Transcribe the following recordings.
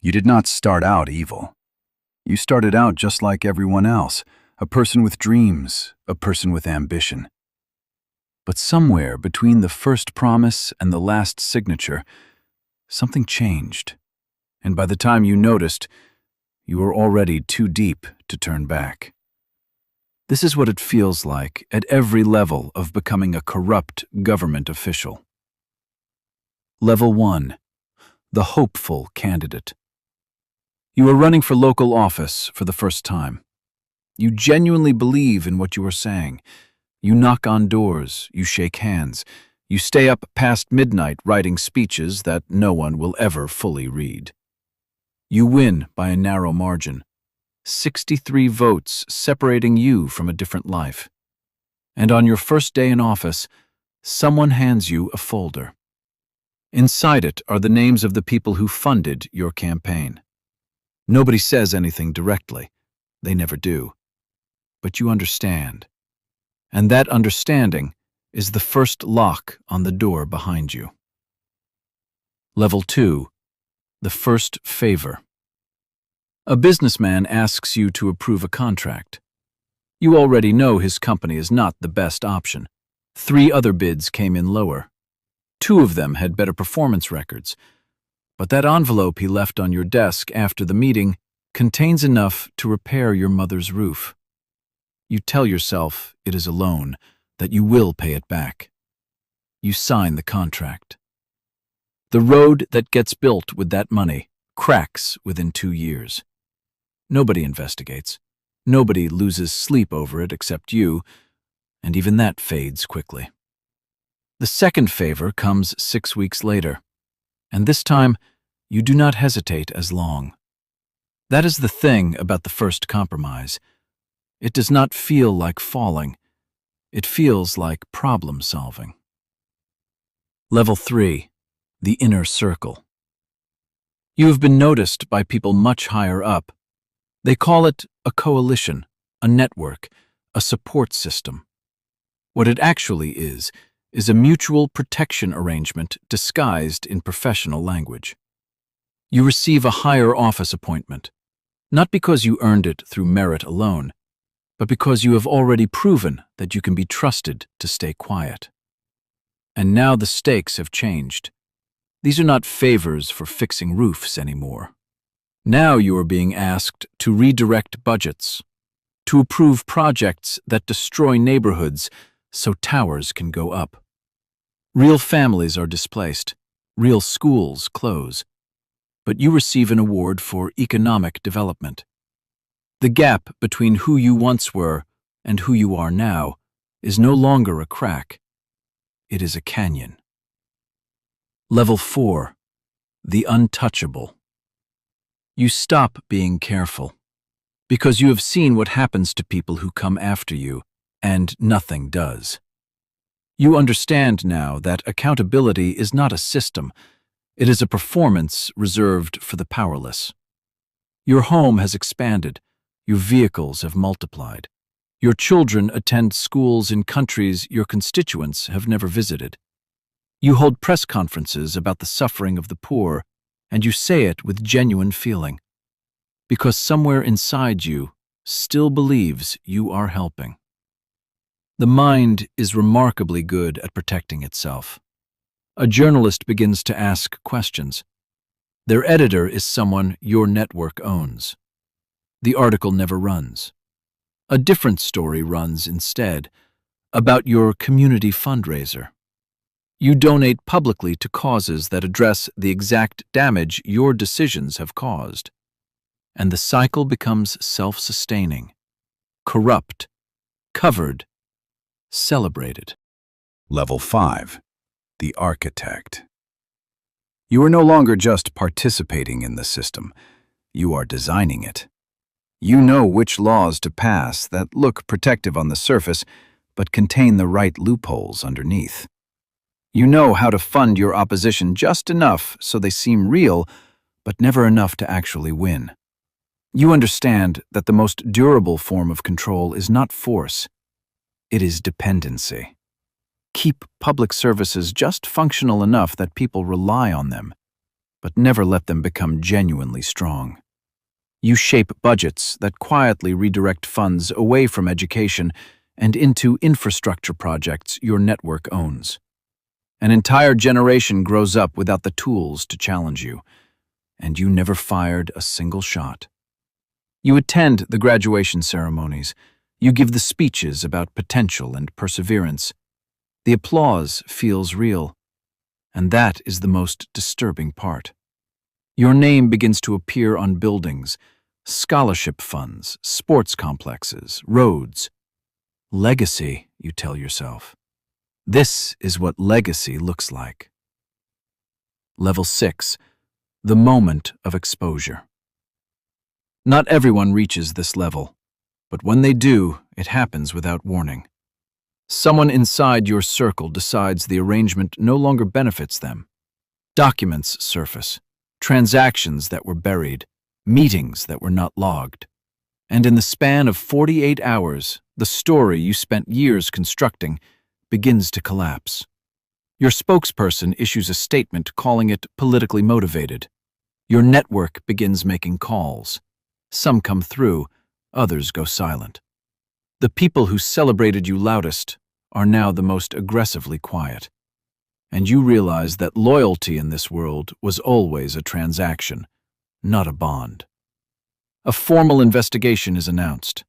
You did not start out evil. You started out just like everyone else, a person with dreams, a person with ambition. But somewhere between the first promise and the last signature, something changed. And by the time you noticed, you were already too deep to turn back. This is what it feels like at every level of becoming a corrupt government official. Level 1. The hopeful candidate. You are running for local office for the first time. You genuinely believe in what you are saying. You knock on doors, you shake hands, you stay up past midnight writing speeches that no one will ever fully read. You win by a narrow margin, 63 votes separating you from a different life. And on your first day in office, someone hands you a folder. Inside it are the names of the people who funded your campaign. Nobody says anything directly. They never do. But you understand. And that understanding is the first lock on the door behind you. Level 2. The first favor. A businessman asks you to approve a contract. You already know his company is not the best option. 3 other bids came in lower. 2 of them had better performance records. But that envelope he left on your desk after the meeting contains enough to repair your mother's roof. You tell yourself it is a loan, that you will pay it back. You sign the contract. The road that gets built with that money cracks within 2 years. Nobody investigates. Nobody loses sleep over it except you, and even that fades quickly. The second favor comes 6 weeks later, and this time you do not hesitate as long. That is the thing about the first compromise. It does not feel like falling. It feels like problem solving. Level 3. The inner circle. You have been noticed by people much higher up. They call it a coalition, a network, a support system. What it actually is a mutual protection arrangement disguised in professional language. You receive a higher office appointment, not because you earned it through merit alone, but because you have already proven that you can be trusted to stay quiet. And now the stakes have changed. These are not favors for fixing roofs anymore. Now you are being asked to redirect budgets, to approve projects that destroy neighborhoods so towers can go up. Real families are displaced, real schools close, but you receive an award for economic development. The gap between who you once were and who you are now is no longer a crack. It is a canyon. Level 4. The untouchable. You stop being careful, because you have seen what happens to people who come after you, and nothing does. You understand now that accountability is not a system, it is a performance reserved for the powerless. Your home has expanded, your vehicles have multiplied. Your children attend schools in countries your constituents have never visited. You hold press conferences about the suffering of the poor, and you say it with genuine feeling, because somewhere inside you still believes you are helping. The mind is remarkably good at protecting itself. A journalist begins to ask questions. Their editor is someone your network owns. The article never runs. A different story runs instead, about your community fundraiser. You donate publicly to causes that address the exact damage your decisions have caused. And the cycle becomes self-sustaining, corrupt, covered, celebrated. Level 5. The architect. You are no longer just participating in the system. You are designing it. You know which laws to pass that look protective on the surface, but contain the right loopholes underneath. You know how to fund your opposition just enough so they seem real, but never enough to actually win. You understand that the most durable form of control is not force. It is dependency. Keep public services just functional enough that people rely on them. but never let them become genuinely strong. You shape budgets that quietly redirect funds away from education and into infrastructure projects your network owns. An entire generation grows up without the tools to challenge you, and you never fired a single shot. You attend the graduation ceremonies. You give the speeches about potential and perseverance. The applause feels real, and that is the most disturbing part. Your name begins to appear on buildings, scholarship funds, sports complexes, roads. Legacy, you tell yourself. This is what legacy looks like. Level 6. The moment of exposure. Not everyone reaches this level, but when they do, it happens without warning. Someone inside your circle decides the arrangement no longer benefits them. Documents surface, transactions that were buried, meetings that were not logged. And in the span of 48 hours, the story you spent years constructing begins to collapse. Your spokesperson issues a statement calling it politically motivated. Your network begins making calls. Some come through, others go silent. The people who celebrated you loudest are now the most aggressively quiet. And you realize that loyalty in this world was always a transaction, not a bond. A formal investigation is announced.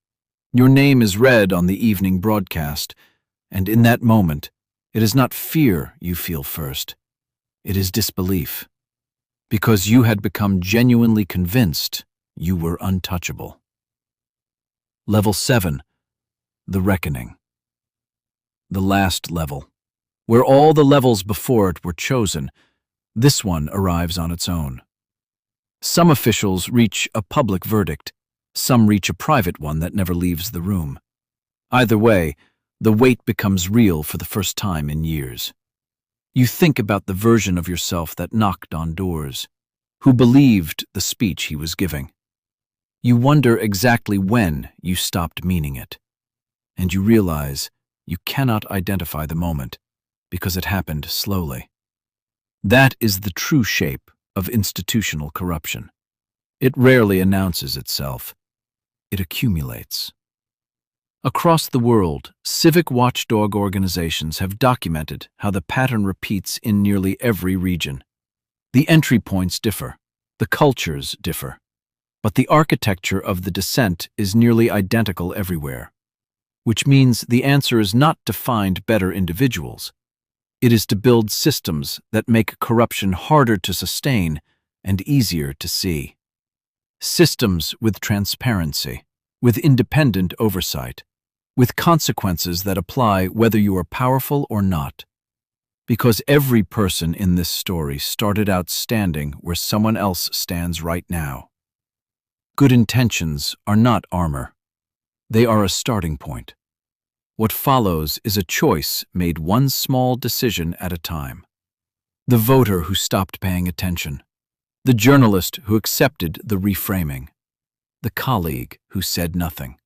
Your name is read on the evening broadcast, and in that moment, it is not fear you feel first. It is disbelief, because you had become genuinely convinced you were untouchable. Level 7. The Reckoning. The last level. Where all the levels before it were chosen, this one arrives on its own. Some officials reach a public verdict, some reach a private one that never leaves the room. Either way, the weight becomes real for the first time in years. You think about the version of yourself that knocked on doors, who believed the speech he was giving. You wonder exactly when you stopped meaning it, and you realize you cannot identify the moment because it happened slowly. That is the true shape of institutional corruption. It rarely announces itself. It accumulates. Across the world, civic watchdog organizations have documented how the pattern repeats in nearly every region. The entry points differ, the cultures differ, but the architecture of the descent is nearly identical everywhere, which means the answer is not to find better individuals. It is to build systems that make corruption harder to sustain and easier to see. Systems with transparency, with independent oversight, with consequences that apply whether you are powerful or not. Because every person in this story started out standing where someone else stands right now. Good intentions are not armor. They are a starting point. What follows is a choice made one small decision at a time. The voter who stopped paying attention. The journalist who accepted the reframing. The colleague who said nothing.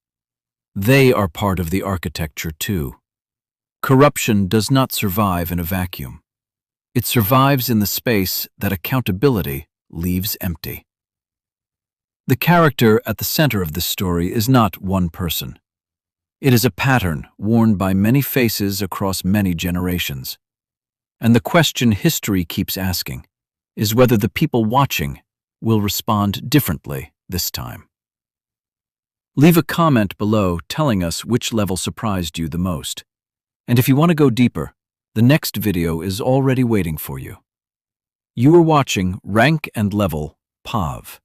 They are part of the architecture too. Corruption does not survive in a vacuum. It survives in the space that accountability leaves empty. The character at the center of this story is not one person. It is a pattern worn by many faces across many generations. And the question history keeps asking is whether the people watching will respond differently this time. Leave a comment below telling us which level surprised you the most. And if you want to go deeper, the next video is already waiting for you. You are watching Rank and Level POV.